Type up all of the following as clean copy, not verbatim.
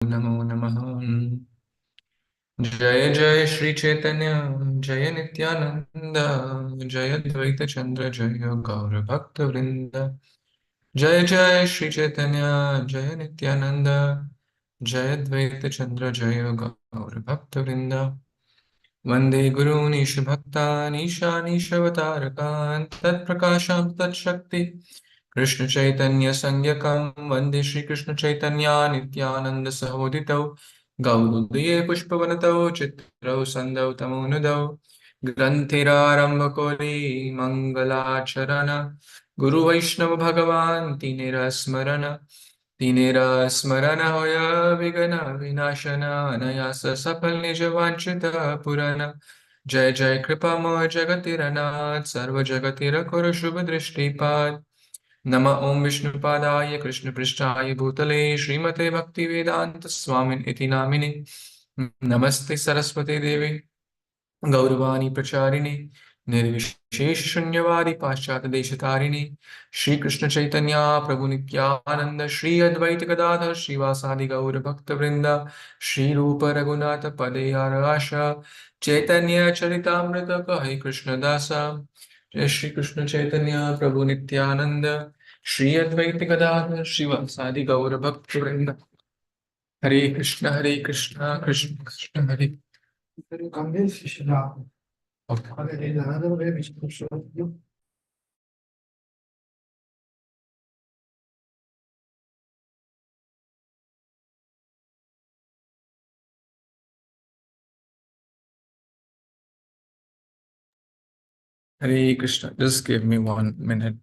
नमो नमः। जय जय श्री चैतन्य जय नित्यानंद जय द्वैत चंद्र जय गौर भक्त वृंद। जय जय श्री चैतन्य जय नित्यानंद जय द्वैत चंद्र जय गौर भक्त वृंद। वंदे गुरून् ईशभक्तान् ईशानीशवतारकान् तत्प्रकाशां तत्शक्ति कृष्ण चैतन्य संज्ञकं वन्दे श्रीकृष्ण चैतन्या नित्यानंद सहोदितौ गौरुदये पुष्पवनतौ चित्रौ सन्दौ तमोनुदौ ग्रन्थिरारम्भकोरि मङ्गलाचरण गुरुवैष्णव भगवान् तिनिरस्मरण तिनिरस्मरण होय विघ्न विनाशन अनायास सफल निज वांछित पुराण। जय जय कृपामय जगतिरनाथ सर्व जगतिरकुर शुभ दृष्टिपात। नमः ओं विष्णुपादाय कृष्णपृष्ठाय भूतले श्रीमते भक्तिवेदांत स्वामिन् इति नामिने। नमस्ते सरस्वती देवी गौरवाणी प्रचारिणे निर्विशेष शून्यवादी पाश्चात्य देशतारिणे। श्री कृष्ण चैतन्य प्रभु नित्यानंद श्री अद्वैत गदाधर श्रीवासादि गौर भक्त वृंद श्री रूप रघुनाथ पदे आश चैतन्य चरितामृत कहे कृष्णदासा। जय श्री कृष्ण चैतन्य प्रभु नित्यानंद श्री अद्वैत गदाधर श्रीवासादि गौर भक्त वृंद। हरे कृष्ण कृष्ण कृष्ण हरे। Hare Krishna. Just give me 1 minute.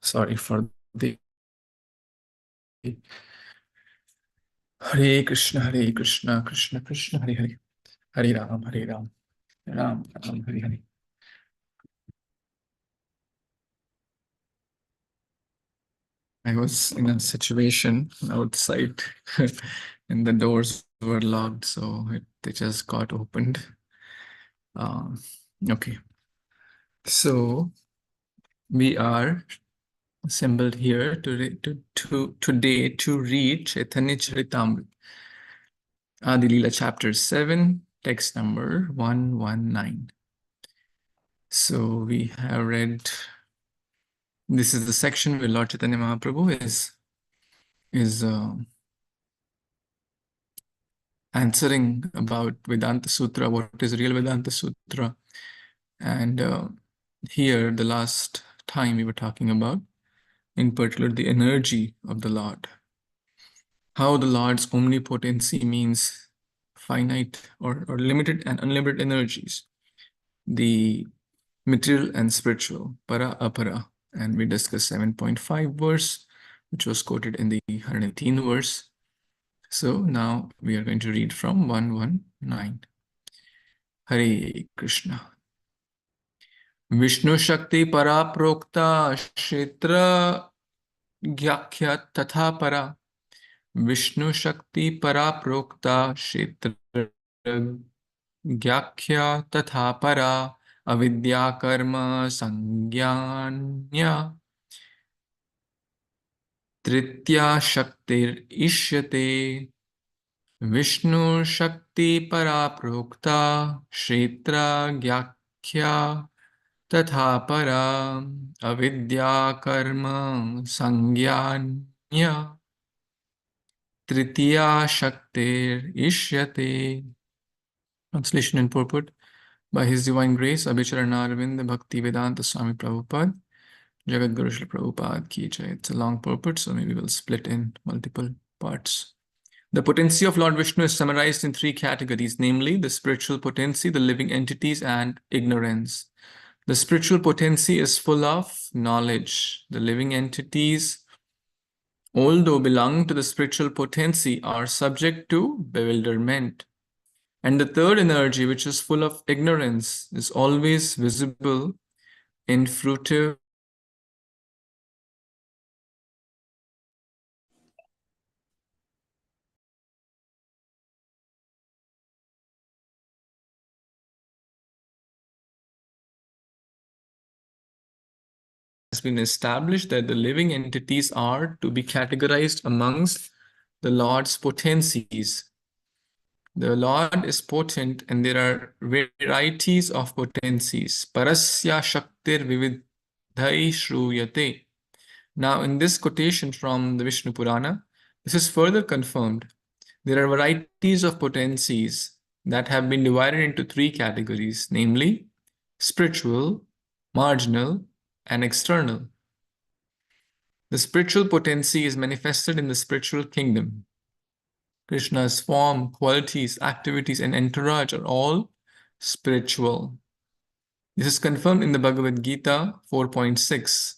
Sorry for the Hare Krishna, Krishna Krishna, Hare Hare, Hare Ram, Ram Ram, Hare Hare. I was in a situation outside, and the doors were locked, so they just got opened. Okay, so we are assembled here today to read Caitanya Caritamrita, Adi Lila chapter 7, text number 119. So we have read, this is the section where Lord Chaitanya Mahaprabhu is answering about Vedanta Sutra, what is real Vedanta Sutra. And here, the last time we were talking about, in particular, the energy of the Lord. How the Lord's omnipotency means finite or limited and unlimited energies. The material and spiritual, para, apara. And we discussed 7.5 verse, which was quoted in the 118 verse. So now we are going to read from 119. Hare Krishna. Vishnu Shakti para prokta kshetra gyakya tatha para. Vishnu Shakti para prokta kshetra gyakya tatha para. Avidya karma sangyanya tritya shaktir ishyate. Vishnu Shakti para prokta kshetra gyakya tatha para avidya karma sangyanya tritiya shaktir ishyate. Translation and purport. By His Divine Grace, Abhicharana Arvind Bhakti Vedanta Swami Prabhupada, Jagat Guru Srila Prabhupada Ki Jai. It's a long purport, so maybe we'll split in multiple parts. The potency of Lord Vishnu is summarized in 3 categories, namely the spiritual potency, the living entities, and ignorance. The spiritual potency is full of knowledge. The living entities, although belonging to the spiritual potency, are subject to bewilderment. And the third energy, which is full of ignorance, is always visible in fruitive has been established that the living entities are to be categorized amongst the Lord's potencies. The Lord is potent, and there are varieties of potencies. Parasya Shaktir Vividhai Shruyate. Now, in this quotation from the Vishnu Purana, this is further confirmed. There are varieties of potencies that have been divided into three categories, namely spiritual, marginal, and external. The spiritual potency is manifested in the spiritual kingdom. Krishna's form, qualities, activities, and entourage are all spiritual. This is confirmed in the Bhagavad Gita 4.6.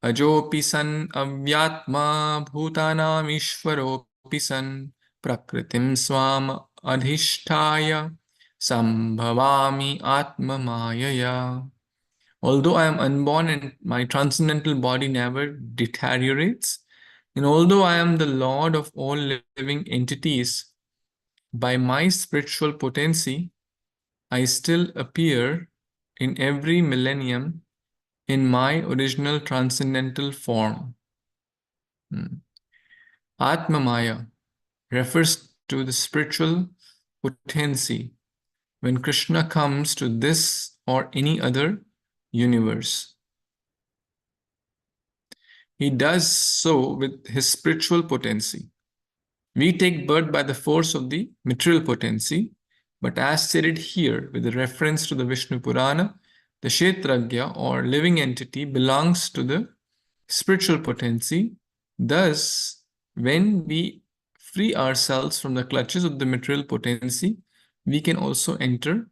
Ajopi san avyatma bhutanam ishvaropi san prakritim swam adhishtaya sambhavami atma mayaya. Although I am unborn and my transcendental body never deteriorates, and although I am the Lord of all living entities, by my spiritual potency, I still appear in every millennium in my original transcendental form. Atma Maya refers to the spiritual potency when Krishna comes to this or any other universe. He does so with his spiritual potency. We take birth by the force of the material potency, but as stated here with the reference to the Vishnu Purana, the Kshetragya or living entity belongs to the spiritual potency. Thus, when we free ourselves from the clutches of the material potency, we can also enter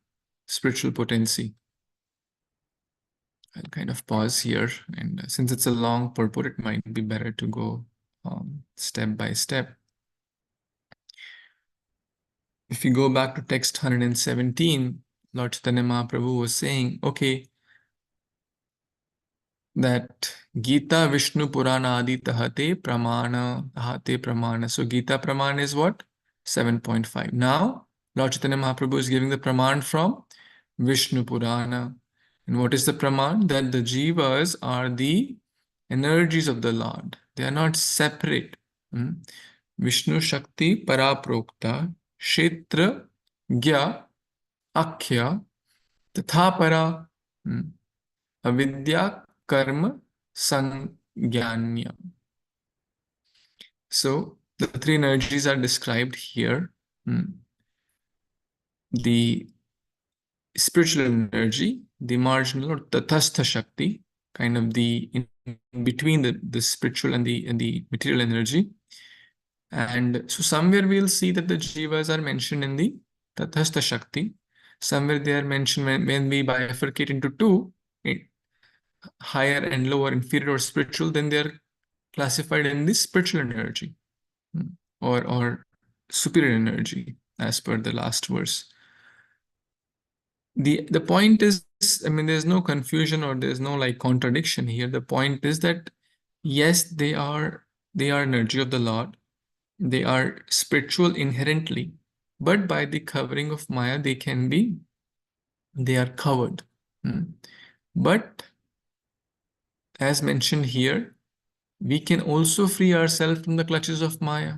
spiritual potency. I'll kind of pause here, and since it's a long purport, it might be better to go step by step. If you go back to text 117, Lord Chaitanya Mahaprabhu was saying, okay, that Gita Vishnu Purana Adi Tahate Pramana. So Gita Pramana is what? 7.5. Now, Lord Chaitanya Mahaprabhu is giving the Praman from Vishnu Purana. And what is the Praman? That the Jivas are the energies of the Lord. They are not separate. Vishnu Shakti Paraprokta Kshetra Gya Akhya Tatha Para Avidya Karma Sangyanya. So the three energies are described here. The spiritual energy, the marginal or Tathastha Shakti, kind of the in between the spiritual and the material energy. And so somewhere we'll see that the jivas are mentioned in the Tathastha Shakti. Somewhere they are mentioned when we bifurcate into two, higher and lower, inferior or spiritual, then they are classified in the spiritual energy or superior energy as per the last verse. The point is, I mean, there's no confusion or there's no like contradiction here. The point is that yes, they are energy of the Lord. They are spiritual inherently, but by the covering of Maya, they are covered. But as mentioned here, we can also free ourselves from the clutches of Maya,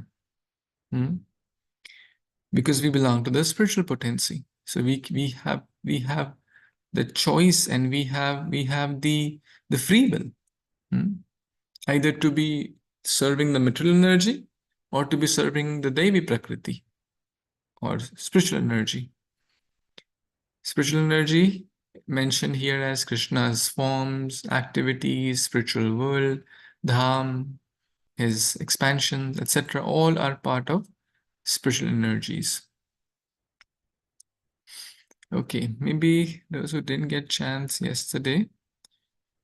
because we belong to the spiritual potency. So we have the choice, and we have the free will, either to be serving the material energy or to be serving the Devi Prakriti or spiritual energy. Spiritual energy mentioned here as Krishna's forms, activities, spiritual world, dham, his expansions, etc. all are part of spiritual energies. Okay, maybe those who didn't get chance yesterday,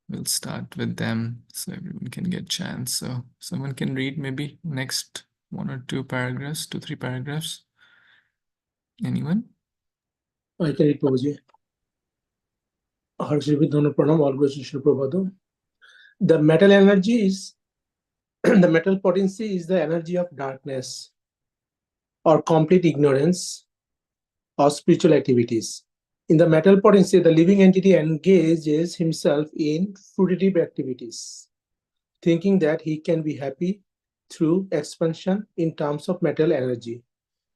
we'll start with them so everyone can get chance. So someone can read maybe next 1 or 2 paragraphs, 2-3 paragraphs. Anyone? I can read, Prabhuji. Pranam, all glories to Srila Prabhupada. The metal energy is, the metal potency is the energy of darkness or complete ignorance of spiritual activities. In the metal potency, the living entity engages himself in fruitive activities, thinking that he can be happy through expansion in terms of metal energy.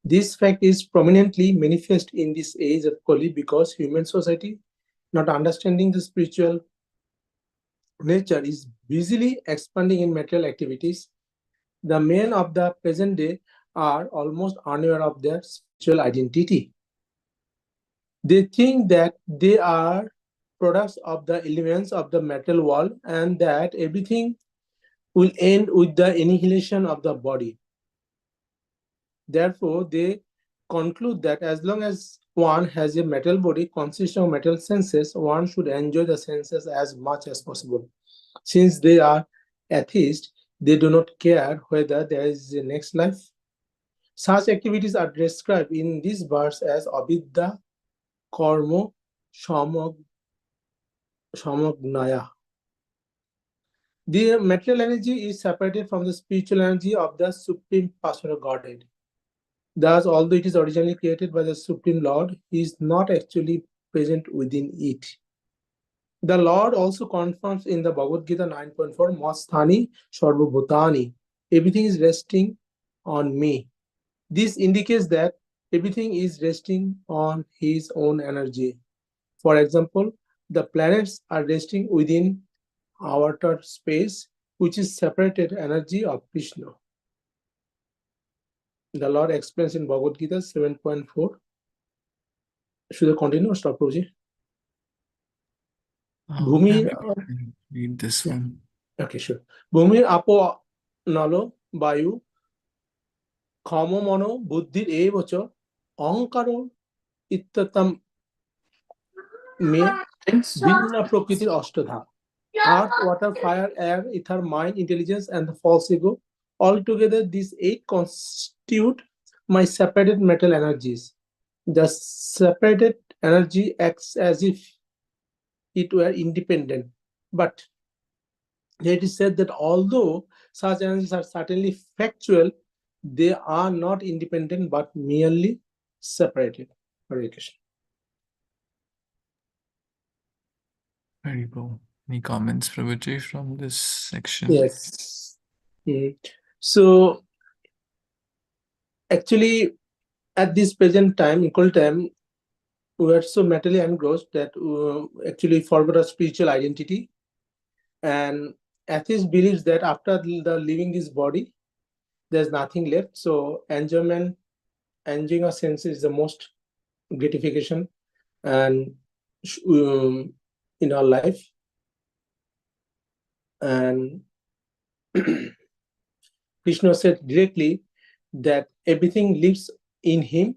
This fact is prominently manifest in this age of Kali because human society, not understanding the spiritual nature, is busily expanding in material activities. The men of the present day are almost unaware of their spiritual identity. They think that they are products of the elements of the metal world and that everything will end with the annihilation of the body. Therefore, they conclude that as long as one has a metal body consisting of metal senses, one should enjoy the senses as much as possible. Since they are atheists, they do not care whether there is a next life. Such activities are described in this verse as avidya, karma, samagnaya. The material energy is separated from the spiritual energy of the Supreme Personal Godhead. Thus, although it is originally created by the Supreme Lord, he is not actually present within it. The Lord also confirms in the Bhagavad Gita 9.4, Masthani Sarva Bhutani. Everything is resting on me. This indicates that everything is resting on his own energy. For example, the planets are resting within outer space, which is separated energy of Krishna. The Lord explains in Bhagavad Gita 7.4. Should I continue or stop, Prabhuji? Yeah, Bhumi, maybe you can read this yeah, one. okay, sure. Bhumi apo nalo bayu khamo mano buddhir evacha ahankaro ittatam me vinna prakritir ashtadha. Earth, water, fire, air, ether, mind, intelligence, and the false ego. Altogether, these eight constitute my separated metal energies. The separated energy acts as if it were independent. But it is said that although such energies are certainly factual, they are not independent but merely separated. Hare Krishna. Very cool. Any comments, Prabhuji, from this section? Yes. So actually, at this present time, equal time, we are so mentally engrossed that actually forgot our spiritual identity. And atheist believes that after the leaving this body, there's nothing left. So enjoyment, enjoying our senses is the most gratification and in our life. And Krishna said directly that everything lives in him.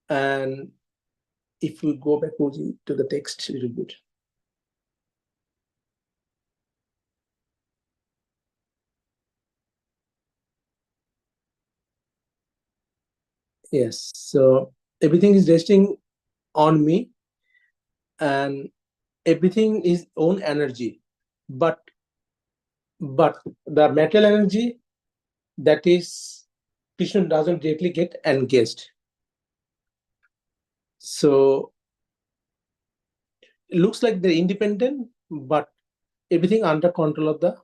And if we go back to the text a little bit. Yes, so everything is resting on me and everything is own energy. But the metal energy, that is, Krishna doesn't directly get engaged. So it looks like they're independent, but everything under control of the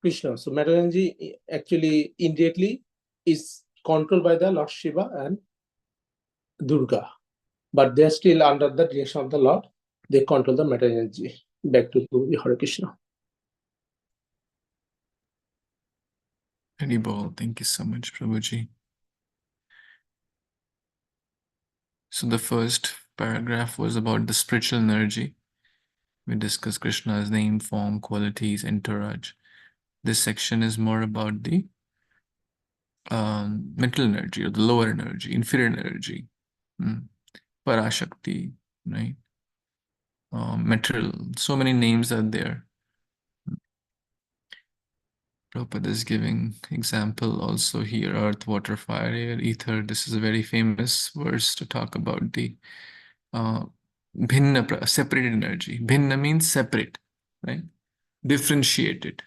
Krishna. So metal energy actually indirectly is controlled by the Lord Shiva and Durga, but they're still under the direction of the Lord. They control the metal energy. Back to Hare Krishna. Very bold. Thank you so much, Prabhuji. So the first paragraph was about the spiritual energy. We discussed Krishna's name, form, qualities, entourage. This section is more about the mental energy or the lower energy, inferior energy, Parashakti, right? Material. So many names are there. Prabhupada is giving example also here: earth, water, fire, air, ether. This is a very famous verse to talk about the bhinna, separated energy. Bhinna means separate, right? Differentiated.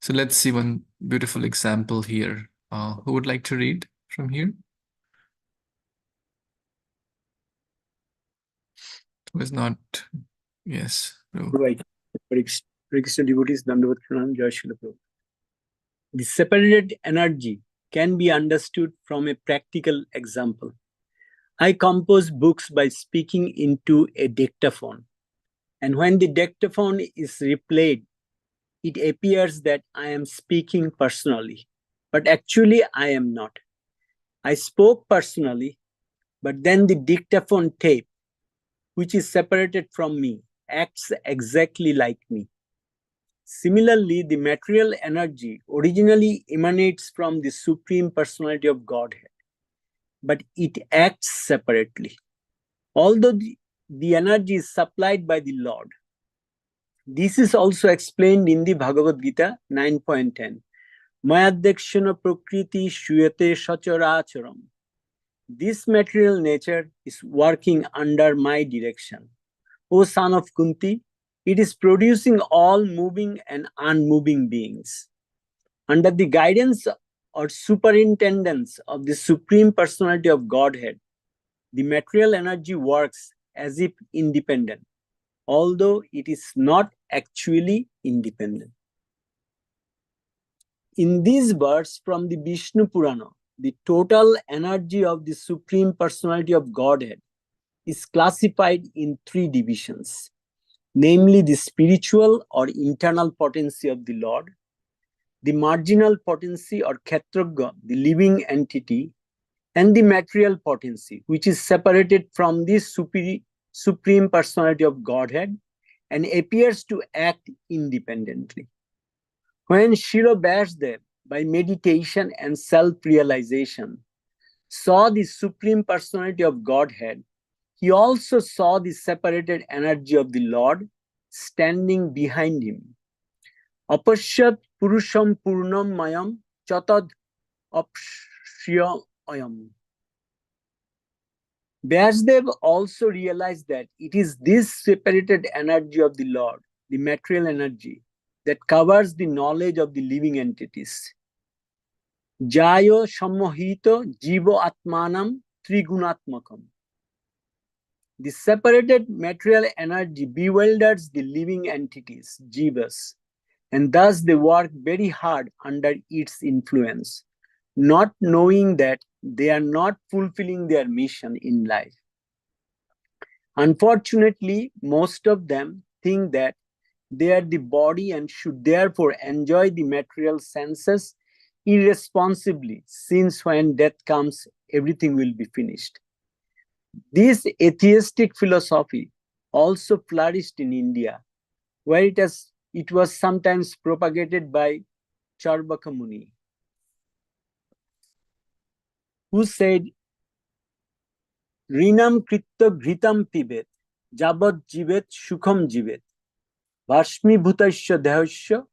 So let's see one beautiful example here. Who would like to read from here? Who is not? Yes. Right. Hare Krishna devotees, Dandavat Pranam, Jai Srila Prabhupada. The separated energy can be understood from a practical example. I compose books by speaking into a dictaphone, and when the dictaphone is replayed, it appears that I am speaking personally, but actually I am not. I spoke personally, but then the dictaphone tape, which is separated from me, acts exactly like me. Similarly, the material energy originally emanates from the Supreme Personality of Godhead, but it acts separately. Although the energy is supplied by the Lord. This is also explained in the Bhagavad Gita 9.10. Mayadekshana prakriti shuyate sacharacharam. This material nature is working under my direction. O son of Kunti, it is producing all moving and unmoving beings. Under the guidance or superintendence of the Supreme Personality of Godhead, the material energy works as if independent, although it is not actually independent. In these verse from the Vishnu Purana, the total energy of the Supreme Personality of Godhead is classified in three divisions, namely the spiritual or internal potency of the Lord, the marginal potency or Kshetragya, the living entity, and the material potency, which is separated from this Supreme Personality of Godhead and appears to act independently. When Srila Vyasdev, by meditation and self-realization, saw the Supreme Personality of Godhead, he also saw the separated energy of the Lord standing behind him. Apashyat purusham purnam mayam chatad apshriyayam. Vyasdev also realized that it is this separated energy of the Lord, the material energy, that covers the knowledge of the living entities. Jayo sammohito jivo atmanam trigunatmakam. The separated material energy bewilders the living entities, jivas, and thus they work very hard under its influence, not knowing that they are not fulfilling their mission in life. Unfortunately, most of them think that they are the body and should therefore enjoy the material senses irresponsibly, since when death comes, everything will be finished. This atheistic philosophy also flourished in India, where it was sometimes propagated by Charvaka Muni, who said, Rinam kritta ghritam pibet, jabat jivet sukham jivet, bhashmi bhutasya dehasya,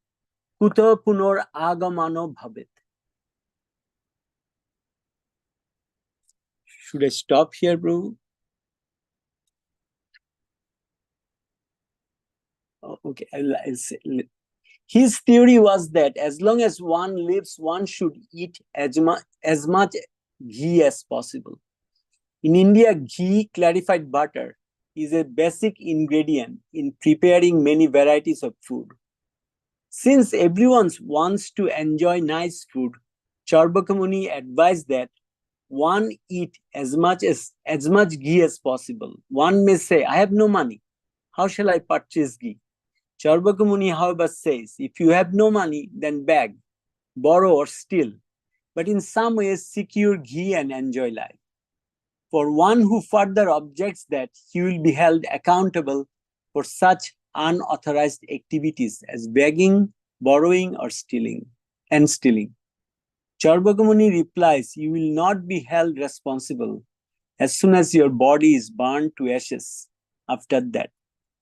kuta punor agamano bhavet. Should I stop here, Prabhu? Okay, I'll say. His theory was that as long as one lives, one should eat as much ghee as possible. In India, ghee, clarified butter, is a basic ingredient in preparing many varieties of food. Since everyone wants to enjoy nice food, Charvaka Muni advised that one eat as much ghee as possible. One may say, I have no money. How shall I purchase ghee? Charvaka Muni, however, says, if you have no money, then beg, borrow or steal, but in some ways secure ghee and enjoy life. For one who further objects that he will be held accountable for such unauthorized activities as begging, borrowing, or stealing. Charvaka Muni replies, you will not be held responsible as soon as your body is burned to ashes. After that,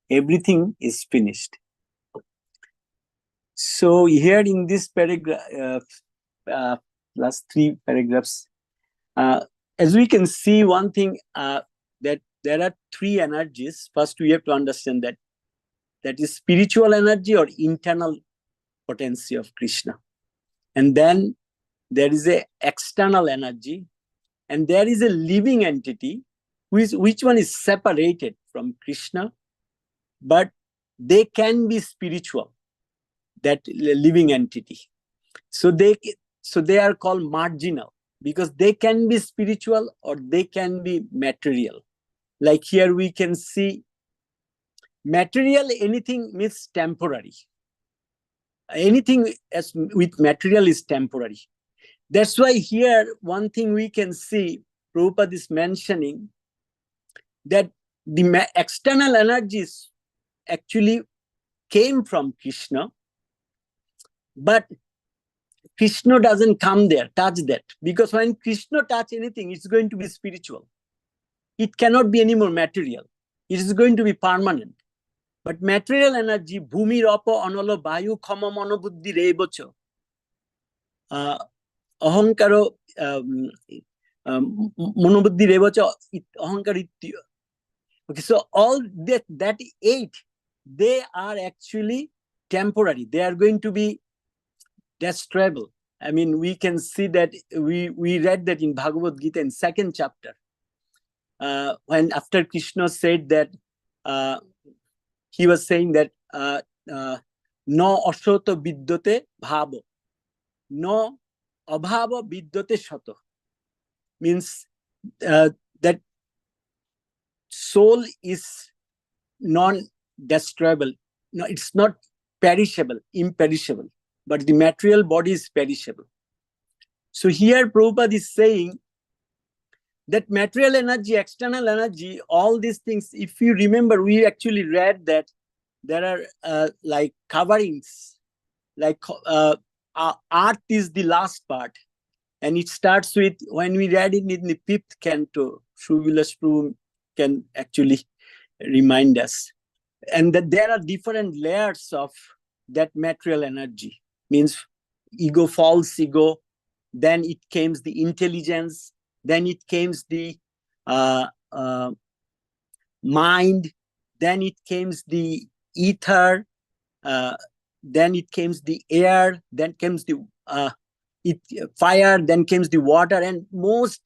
everything is finished. So here in this paragraph, last three paragraphs, as we can see one thing, that there are three energies. First, we have to understand that is spiritual energy or internal potency of Krishna. And then there is a external energy, and there is a living entity, which one is separated from Krishna, but they can be spiritual, that living entity. So they are called marginal because they can be spiritual or they can be material. Like here we can see material, anything means temporary. Anything as with material is temporary. That's why here one thing we can see, Prabhupada is mentioning that the external energies actually came from Krishna, but Krishna doesn't come there, touch that. Because when Krishna touch anything, it's going to be spiritual. It cannot be any more material. It is going to be permanent. But material energy, bhumi rapa analo bayu khama manobuddhi rebocho, ahankaro manobuddhi rebocho ahankar itya. Okay, so all that 8, they are actually temporary. They are going to be destroyable. I mean, we can see that we read that in Bhagavad Gita in 2nd chapter, when after Krishna said that he was saying that no ashoto vidyote bhavo, no abhava vidyote shato, means that soul is non-destroyable. No, it's not perishable, imperishable, but the material body is perishable. So here Prabhupada is saying that material energy, external energy, all these things, if you remember, we actually read that there are like coverings, like earth is the last part. And it starts with, when we read it in the 5th canto, Srila Prabhu can actually remind us. And that there are different layers of that material energy. Means ego, false ego, then it comes the intelligence, then it comes the mind, then it comes the ether, then it comes the air, then comes the fire, then comes the water, and most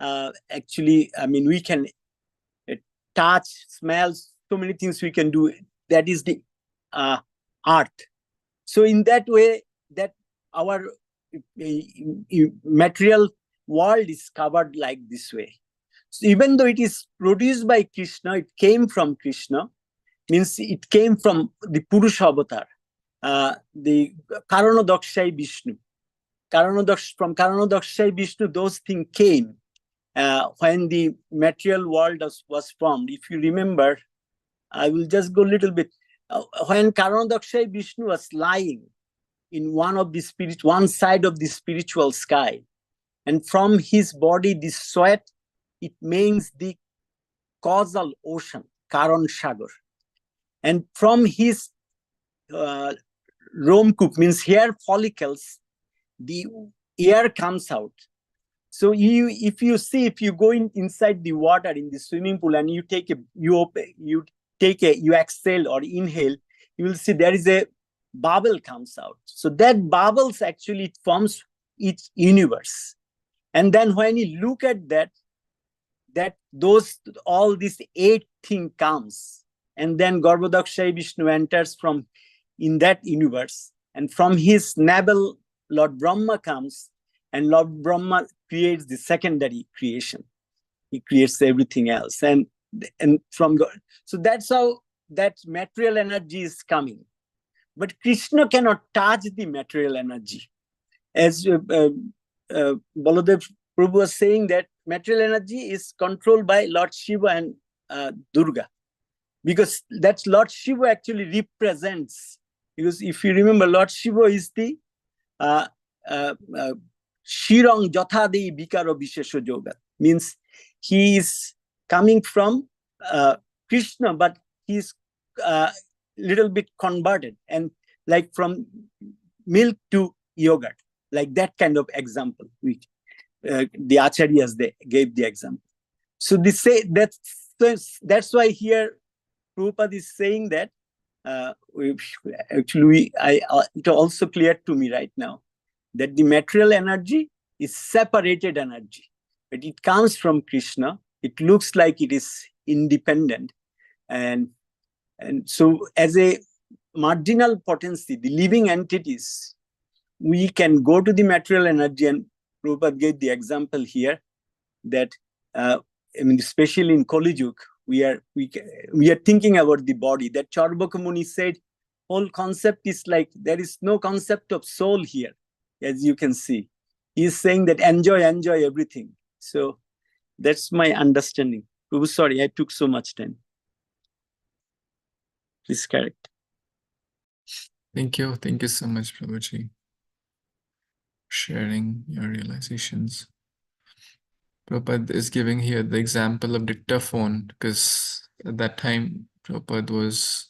actually, I mean, we can touch, smell, so many things we can do. That is the earth. So in that way, that our material world is covered like this way. So even though it is produced by Krishna, it came from Krishna, means it came from the Purusha avatar, the Karanodakshai Vishnu. From Karanodakshai Vishnu, those things came when the material world was formed. If you remember, I will just go a little bit. When Karanodakshai Vishnu was lying in one side of the spiritual sky, and from his body, the sweat, it means the causal ocean, Karan Sagar. And from his romkup, means hair follicles, the air comes out. So you go inside the water in the swimming pool and you exhale or inhale, you will see there is a bubble comes out. So that bubbles actually forms each universe. And then when you look at that all these 8 things comes, and then Garbhodakshai Vishnu enters from in that universe, and from his navel Lord Brahma comes, and Lord Brahma creates the secondary creation. He creates everything else, and from God. So that's how that material energy is coming. But Krishna cannot touch the material energy. As Baladev Prabhu was saying, that material energy is controlled by Lord Shiva and Durga, because that's Lord Shiva actually represents. Because if you remember, Lord Shiva is the Shirang Jathadi Bikaro Bishesho Yoga, means he is coming from Krishna, but he's little bit converted, and like from milk to yogurt, like that kind of example, which the acharyas they gave the example. So they say that's why here Prabhupada is saying that it also clear to me right now that the material energy is separated energy, but it comes from Krishna. It looks like it is independent, and so as a marginal potency, the living entities, we can go to the material energy, and Prabhupada gave the example here that especially in Kali Yuga, we are thinking about the body. That Charvaka Muni said, whole concept is like there is no concept of soul here, as you can see. He is saying that enjoy everything. So that's my understanding. Prabhu, sorry, I took so much time. Please correct. Thank you so much, Prabhuji, sharing your realizations. Prabhupada is giving here the example of dictaphone, because at that time Prabhupada was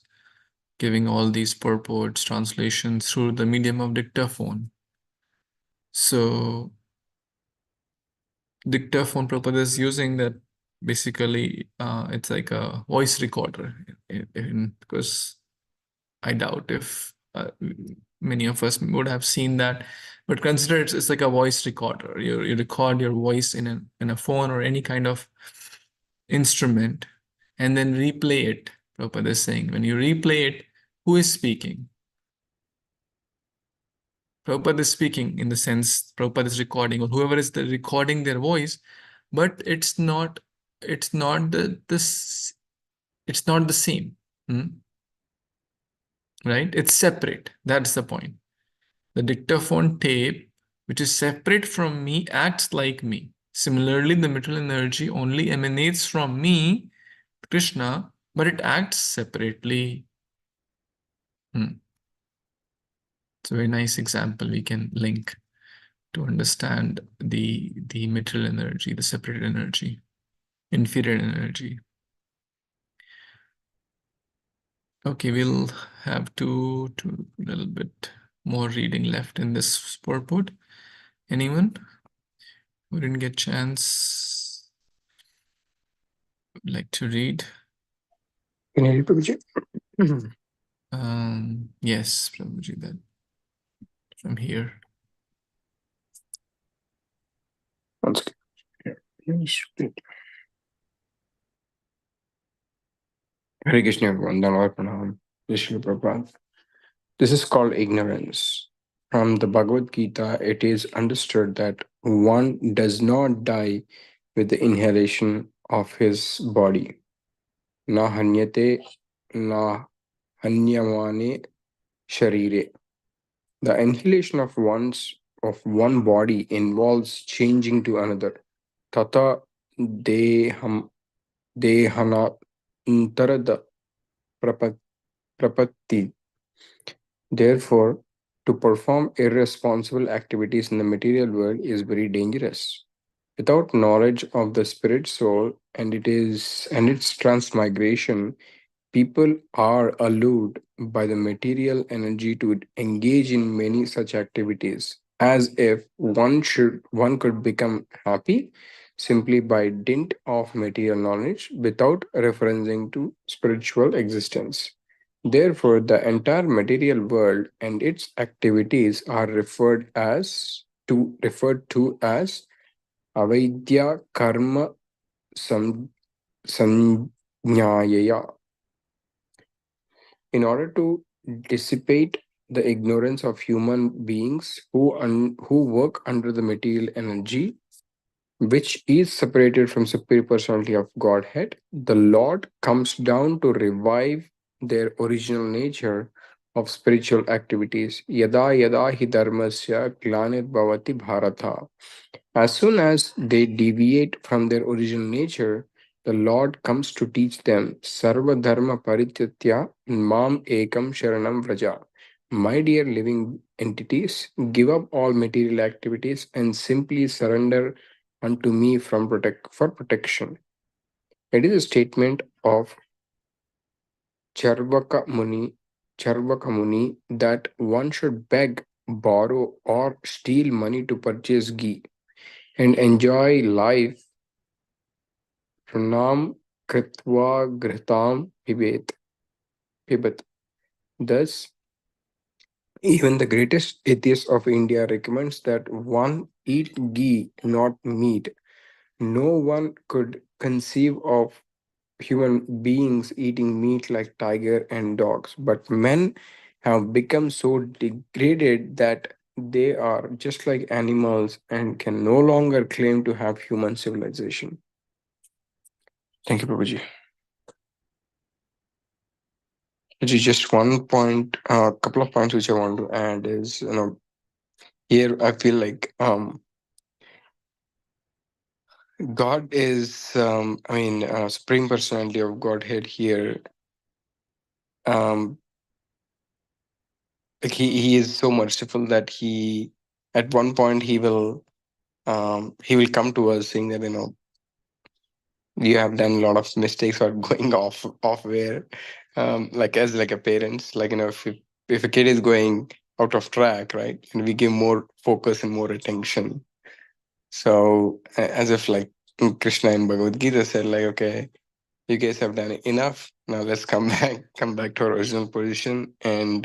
giving all these purports, translations through the medium of dictaphone. So dictaphone Prabhupada is using that, basically it's like a voice recorder, because I doubt if many of us would have seen that, but consider it's like a voice recorder. You record your voice in a phone or any kind of instrument, and then replay it. Prabhupada is saying, when you replay it, who is speaking? Prabhupada is speaking in the sense Prabhupada is recording, or whoever is recording their voice, but it's not the same. Right? It's separate. That's the point. The dictaphone tape, which is separate from me, acts like me. Similarly, the material energy only emanates from me, Krishna, but it acts separately. It's a very nice example we can link to understand the material energy, the separate energy, inferior energy. Okay, we'll have to little bit more reading left in this purport. Anyone who didn't get chance would like to read? Can you read, Prabhuji? Yes, Prabhuji, that from here. One second. Here. Hare Krishna, everyone. Dhanavad Pranam. Jai Shri Prabhupada. This is called ignorance. From the Bhagavad Gita, it is understood that one does not die with the inhalation of his body. Na hanyate, na hanyamane sharire. The inhalation of one body involves changing to another. Tata deham dehana antarada prapatti. Therefore, to perform irresponsible activities in the material world is very dangerous. Without knowledge of the spirit soul and its transmigration, people are allured by the material energy to engage in many such activities, as if one could become happy simply by dint of material knowledge without referencing to spiritual existence. Therefore, the entire material world and its activities are referred to as avidya karma sannyaya. In order to dissipate the ignorance of human beings who work under the material energy, which is separated from superior personality of Godhead, the Lord comes down to revive their original nature of spiritual activities. Yada yada hi dharmasya glanir bhavati bharata. As soon as they deviate from their original nature, the Lord comes to teach them Sarva Dharma Parityatya Mam Ekam Sharanam Vraja. My dear living entities, give up all material activities and simply surrender unto me for protection. It is a statement of Charvaka Muni that one should beg, borrow, or steal money to purchase ghee and enjoy life. Pranam Kritva Gritam Pibat. Thus, even the greatest atheist of India recommends that one eat ghee, not meat. No one could conceive of human beings eating meat like tiger and dogs, but men have become so degraded that they are just like animals and can no longer claim to have human civilization. Thank you, Prabhuji. Just one point, a couple of points which I want to add is, here I feel like God is, Supreme Personality of Godhead here. Like he is so merciful that he, at one point, he will come to us saying that you have done a lot of mistakes or going off where, like as like a parents, like if a kid is going out of track, right, and we give more focus and more attention. So as if like Krishna in Bhagavad Gita said, like, okay, you guys have done enough. Now let's come back to our original position and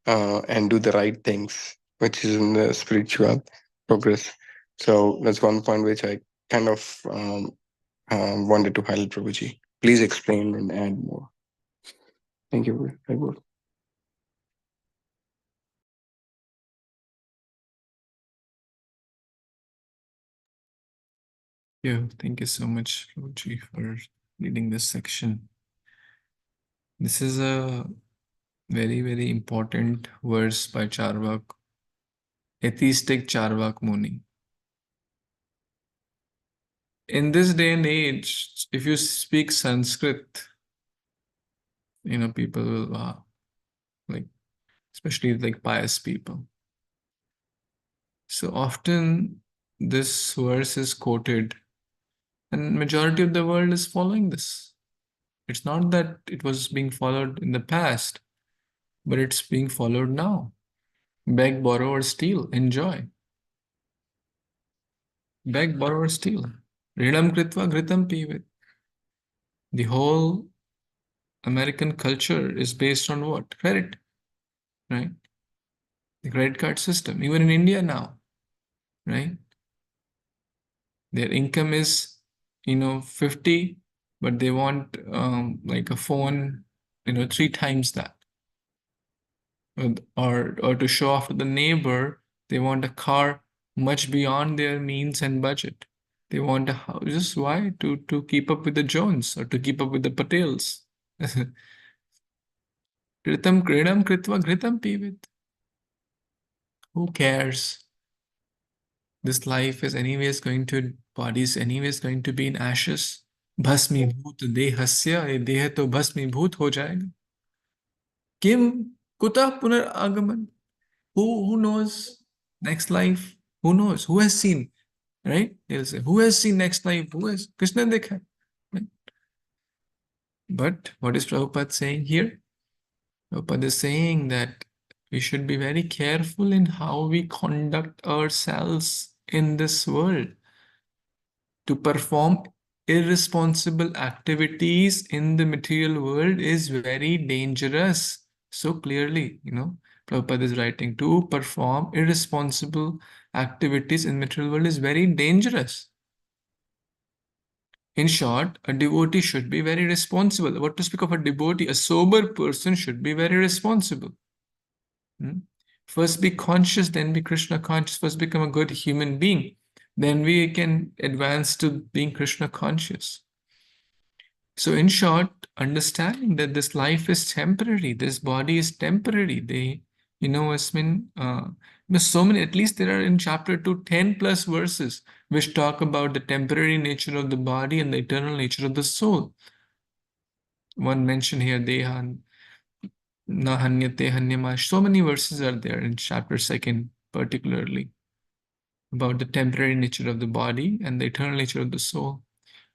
do the right things, which is in the spiritual progress. So that's one point which I kind of wanted to highlight, Prabhuji. Please explain and add more. Thank you very much. Yeah, thank you so much, Prabhuji, for leading this section. This is a very, very important verse by Charvak, atheistic Charvak Muni. In this day and age, if you speak Sanskrit, people will, like, especially like pious people. So often this verse is quoted, and majority of the world is following this. It's not that it was being followed in the past, but it's being followed now. Beg, borrow, or steal. Enjoy. Beg, borrow, or steal. Rinam kritva ghritam pivet. The whole American culture is based on what? Credit, right? The credit card system. Even in India now, right? Their income is, 50, but they want like a phone, 3 times that. Or to show off to the neighbor, they want a car much beyond their means and budget. They want a house. Just why? To keep up with the Jones or to keep up with the Patels. Kritam kridam kritva ghritam pivit. Who cares? This life is anyways body is anyways going to be in ashes. भस्मीभूत देहस्य ये देह तो भस्मीभूत हो जाएगा. किम कुतः पुनरागमन? Who knows next life? Who knows? Who has seen? Right? They'll say, who has seen next life? Who has? Krishna dekha. Right? But what is Prabhupada saying here? Prabhupada is saying that we should be very careful in how we conduct ourselves in this world. To perform irresponsible activities in the material world is very dangerous. So clearly, Prabhupada is writing, to perform irresponsible activities in material world is very dangerous. In short, a devotee should be very responsible. What to speak of a devotee? A sober person should be very responsible. First be conscious, then be Krishna conscious. First become a good human being. Then we can advance to being Krishna conscious. So in short, understanding that this life is temporary, this body is temporary. There's so many, at least there are in chapter 2, 10 plus verses which talk about the temporary nature of the body and the eternal nature of the soul. One mentioned here, Dehan, Nahanyate Hanyamash. So many verses are there in chapter 2, particularly about the temporary nature of the body and the eternal nature of the soul.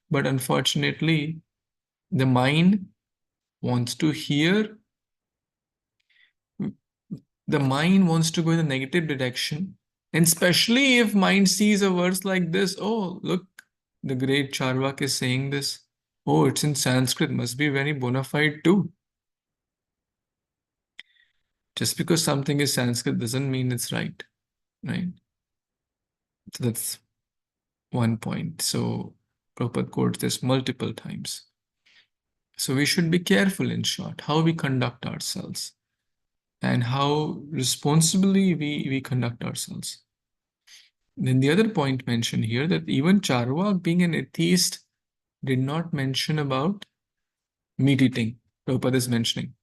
But unfortunately, the mind wants to hear, the mind wants to go in the negative direction. And especially if mind sees a verse like this, oh, look, the great Charvak is saying this. Oh, it's in Sanskrit, must be very bona fide too. Just because something is Sanskrit doesn't mean it's right? So that's one point. So Prabhupada quotes this multiple times. So we should be careful, in short, how we conduct ourselves. and how responsibly we conduct ourselves. Then the other point mentioned here, that even Charvak, being an atheist, did not mention about meat eating. Prabhupada is mentioning.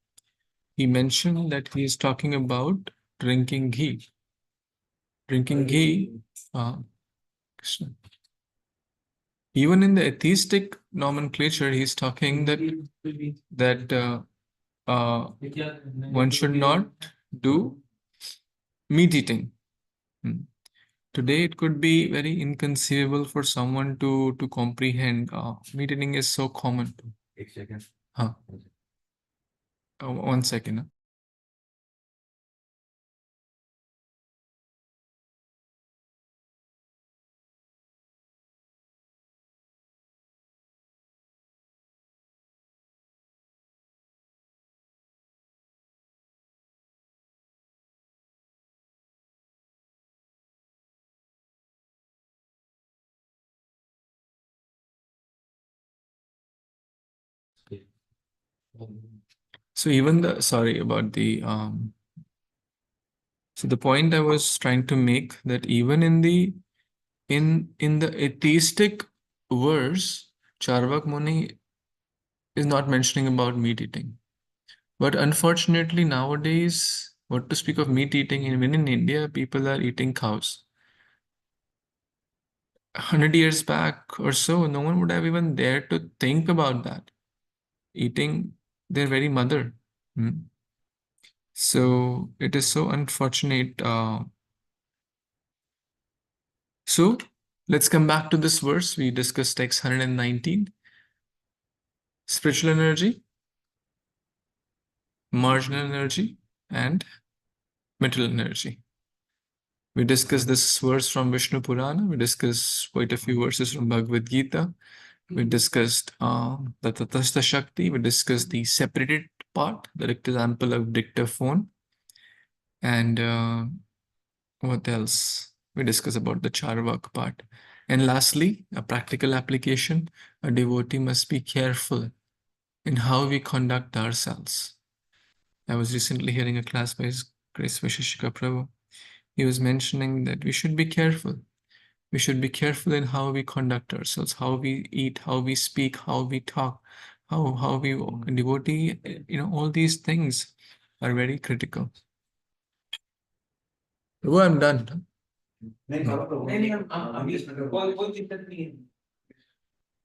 He mentioned that he is talking about drinking ghee. Drinking ghee, Krishna. Even in the atheistic nomenclature, he's talking that one should not do meat eating. Today, it could be very inconceivable for someone to comprehend. Meat eating is so common. 1 second. 1 second. So even the, sorry about the, so the point I was trying to make, that even in the atheistic verse, Charvak Muni is not mentioning about meat eating. But unfortunately nowadays, what to speak of meat eating, even in India, people are eating cows. 100 years back or so, no one would have even dared to think about that, eating their very mother. So it is so unfortunate. So let's come back to this verse. We discussed text 119. Spiritual energy, marginal energy, and material energy. We discussed this verse from Vishnu Purana. We discussed quite a few verses from Bhagavad Gita. We discussed the Tatastha Shakti. We discussed the separated part, the example of dictaphone. And what else? We discussed about the Charvak part. And lastly, a practical application. A devotee must be careful in how we conduct ourselves. I was recently hearing a class by His Grace Visheshika Prabhu. He was mentioning that we should be careful. We should be careful in how we conduct ourselves, how we eat, how we speak, how we talk, how we devotee, all these things are very critical. Prabhu, I'm done.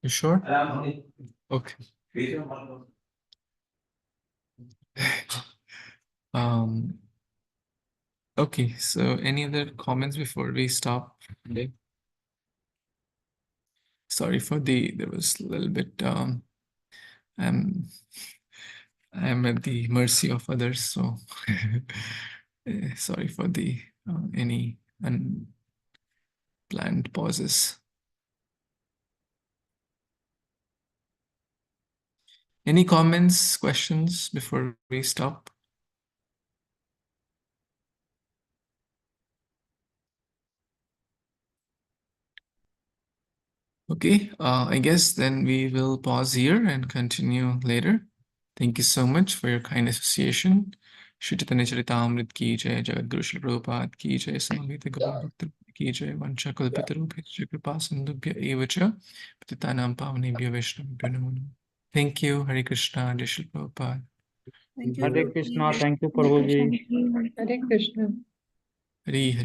You sure? Okay. Okay, so any other comments before we stop today? Sorry for there was a little bit, I'm at the mercy of others, so sorry for the any unplanned pauses. Any comments, questions before we stop? Okay, I guess then we will pause here and continue later. Thank you so much for your kind association. Shri Caitanya Caritamrita ki jai, Jagadguru Srila Prabhupada ki jai, Samaveta Gaur Bhakta ki jai, Vancha Kalpatarubhya Kripa Sindhubhya Evacha, Patitanam Pavanebhyo Vaishnavabhyo Namo Namaha. Thank you. Hare Krishna, Jai Srila Prabhupada. Hare Krishna. Thank you, Prabhuji. Hare Krishna. Hare Hare.